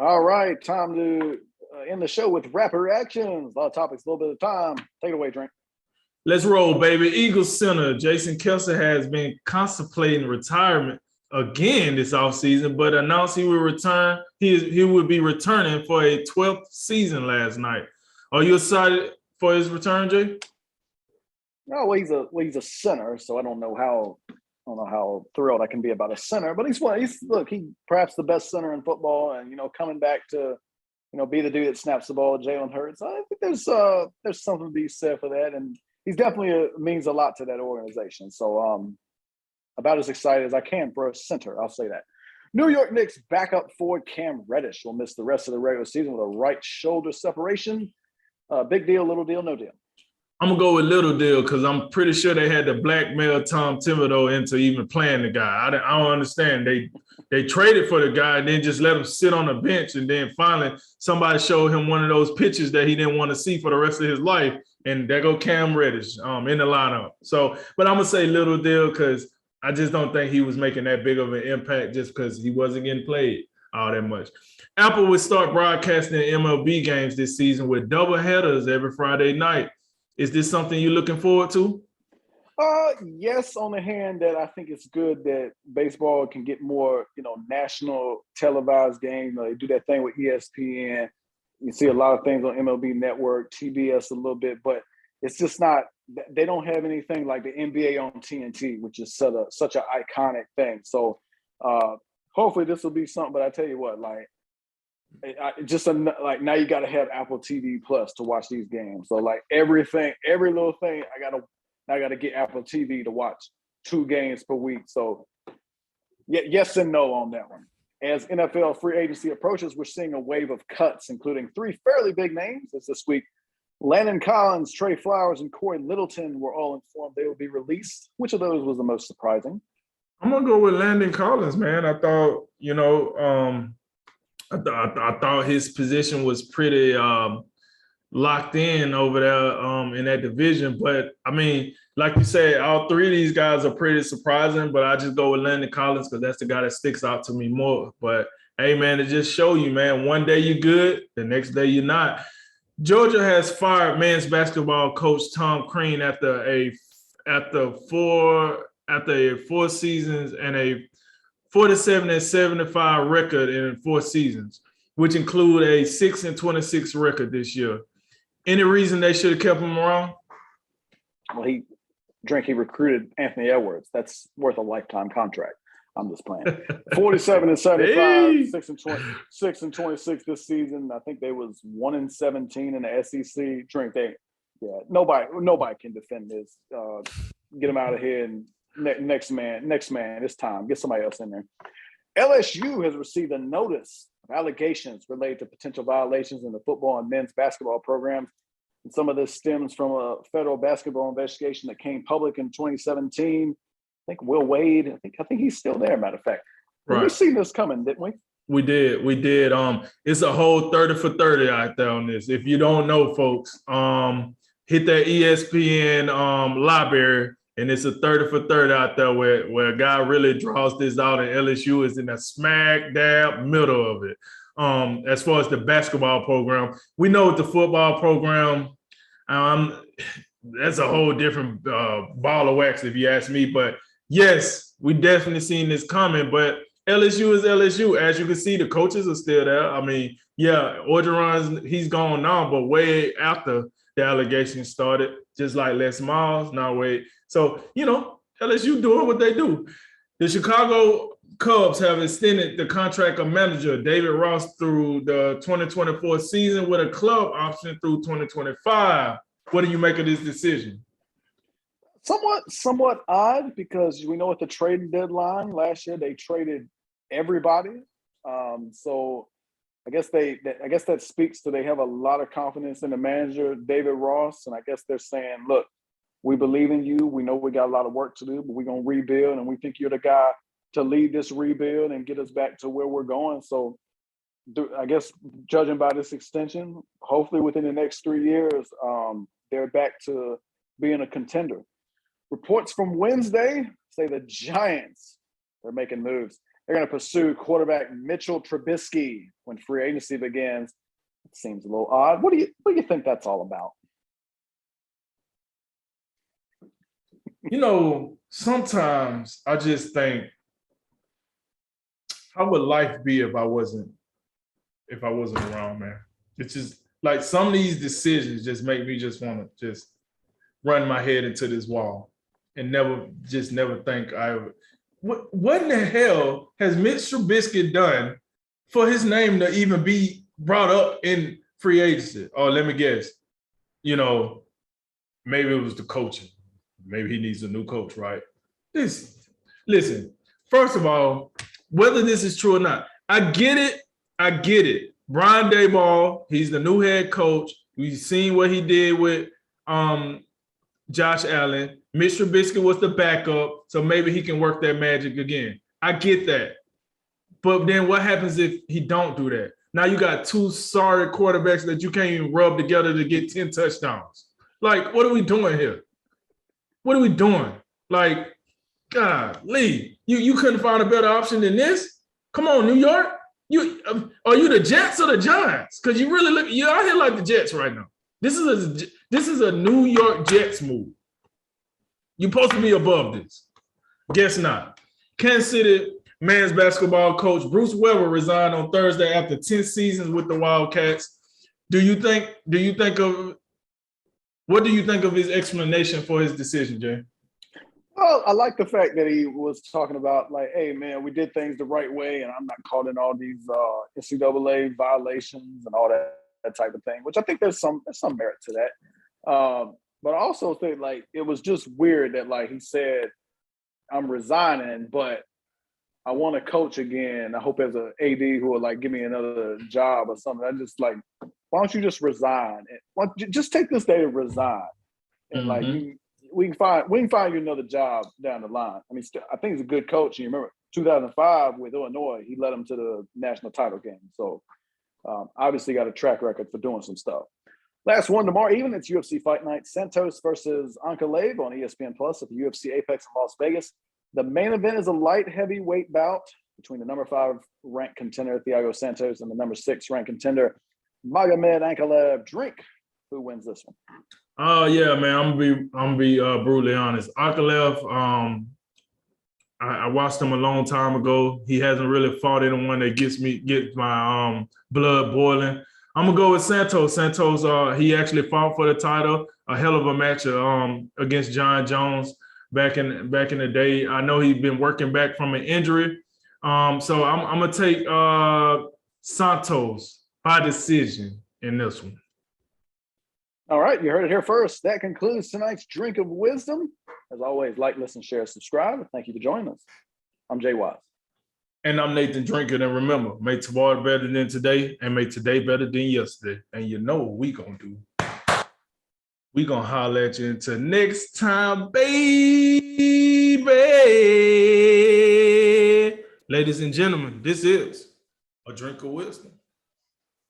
All right, time to end the show with rapid reactions. A lot of topics, a little bit of time. Take it away, Drink. Let's roll, baby. Eagles center Jason Kelce has been contemplating retirement again this offseason, but announced he will return. He would be returning for a 12th season last night. Are you excited for his return, Jay? No, well, he's a center, so I don't know how thrilled I can be about a center. But he's perhaps the best center in football, and coming back to be the dude that snaps the ball, Jalen Hurts. I think there's something to be said for that, and he's definitely means a lot to that organization. So about as excited as I can for a center, I'll say that. New York Knicks backup forward Cam Reddish will miss the rest of the regular season with a right shoulder separation. Big deal, little deal, no deal. I'm going to go with little deal because I'm pretty sure they had to blackmail Tom Thibodeau into even playing the guy. I don't understand. They traded for the guy and then just let him sit on the bench, and then finally somebody showed him one of those pitches that he didn't want to see for the rest of his life, and there go Cam Reddish in the lineup. So, but I'm going to say little deal because I just don't think he was making that big of an impact just because he wasn't getting played all that much. Apple would start broadcasting MLB games this season with double headers every Friday night. Is this something you're looking forward to? Yes, on the hand that I think it's good that baseball can get more, national televised games. They do that thing with ESPN. You see a lot of things on MLB Network, TBS a little bit, but it's just not. They don't have anything like the NBA on TNT, which is such an iconic thing. So hopefully this will be something. But I tell you what, now you got to have Apple TV Plus to watch these games. So every little thing, I gotta get Apple TV to watch 2 games per week. So yes and no on that one. As NFL free agency approaches, we're seeing a wave of cuts, including 3 fairly big names this week. Landon Collins, Trey Flowers, and Corey Littleton were all informed they will be released. Which of those was the most surprising? I'm gonna go with Landon Collins, man. I thought, I thought his position was pretty locked in over there in that division. But I mean, like you said, all 3 of these guys are pretty surprising, but I just go with Landon Collins because that's the guy that sticks out to me more. But hey, man, it just show you, man, one day you're good, the next day you're not. Georgia has fired men's basketball coach Tom Crean after 4 seasons and a 47-75 record in 4 seasons, which include a 6-26 record this year. Any reason they should have kept him around? Well, he recruited Anthony Edwards. That's worth a lifetime contract. I'm just playing. 47-75, 6-26 this season. I think they was 1-17 in the SEC. Nobody can defend this. Get him out of here and next man. It's time. Get somebody else in there. LSU has received a notice of allegations related to potential violations in the football and men's basketball programs. And some of this stems from a federal basketball investigation that came public in 2017. I think Will Wade, I think he's still there, matter of fact. Right. We seen this coming, didn't we? We did. It's a whole 30 for 30 out there on this. If you don't know, folks, hit that ESPN library, and it's a 30 for 30 out there where a guy really draws this out, and LSU is in the smack dab middle of it. As far as the basketball program, we know with the football program, that's a whole different ball of wax, if you ask me. But yes, we definitely seen this coming. But LSU is LSU. As you can see, the coaches are still there. I mean, yeah, Orgeron's, he's gone now, but way after the allegations started, just like Les Miles. Now wait. So, LSU doing what they do. The Chicago Cubs have extended the contract of manager David Ross through the 2024 season with a club option through 2025. What do you make of this decision? Somewhat odd, because we know at the trading deadline last year they traded everybody. So I guess that speaks to they have a lot of confidence in the manager David Ross, and I guess they're saying, look, we believe in you. We know we got a lot of work to do, but we're gonna rebuild, and we think you're the guy to lead this rebuild and get us back to where we're going. So I guess judging by this extension, hopefully within the next 3 years, they're back to being a contender. Reports from Wednesday say the Giants are making moves. they're going to pursue quarterback Mitchell Trubisky when free agency begins. It seems a little odd. What do you think that's all about? Sometimes I just think, how would life be if I wasn't around, man? It's just like some of these decisions just make me just want to just run my head into this wall and never think what in the hell has Mitch Trubisky done for his name to even be brought up in free agency? Oh, let me guess. Maybe it was the coaching. Maybe he needs a new coach, right? Listen, first of all, whether this is true or not, I get it. Brian Daboll, he's the new head coach. We've seen what he did with Josh Allen. Mitch Trubisky was the backup, so maybe he can work that magic again. I get that. But then what happens if he don't do that? Now you got two sorry quarterbacks that you can't even rub together to get 10 touchdowns. Like, what are we doing here? What are we doing? Like, golly, you couldn't find a better option than this? Come on, New York. Are you the Jets or the Giants? Because you're out here like the Jets right now. This is a New York Jets move. You're supposed to be above this. Guess not. Kansas City men's basketball coach Bruce Weber resigned on Thursday after 10 seasons with the Wildcats. What do you think of his explanation for his decision, Jay? Well, I like the fact that he was talking about, like, hey, man, we did things the right way, and I'm not caught in all these NCAA violations and all that type of thing, which I think there's some merit to that. But I also think, like, it was just weird that, like, he said, I'm resigning, but I want to coach again. I hope there's an AD who will, like, give me another job or something. I just, like, why don't you just resign? Just take this day to resign. And, like, we can find you another job down the line. I mean, I think he's a good coach. And you remember 2005 with Illinois, he led them to the national title game. So obviously got a track record for doing some stuff. Last one tomorrow evening, it's UFC Fight Night. Santos versus Ankalaev on ESPN Plus at the UFC Apex in Las Vegas. The main event is a light heavyweight bout between the number 5 ranked contender Thiago Santos and the number 6 ranked contender Magomed Ankalaev. Drink. Who wins this one? Oh yeah, man. I'm gonna be brutally honest. Ankalaev, I watched him a long time ago. He hasn't really fought anyone that gets my blood boiling. I'm gonna go with Santos. Santos, he actually fought for the title. A hell of a match against John Jones back in the day. I know he's been working back from an injury. So I'm gonna take Santos by decision in this one. All right, you heard it here first. That concludes tonight's Drink of Wisdom. As always, like, listen, share, subscribe. Thank you for joining us. I'm Jay Wise. And I'm Nathan Drinker. And remember, make tomorrow better than today and make today better than yesterday. And you know what we gonna do. We gonna holler at you until next time, baby. Ladies and gentlemen, this is a Drink of Wisdom.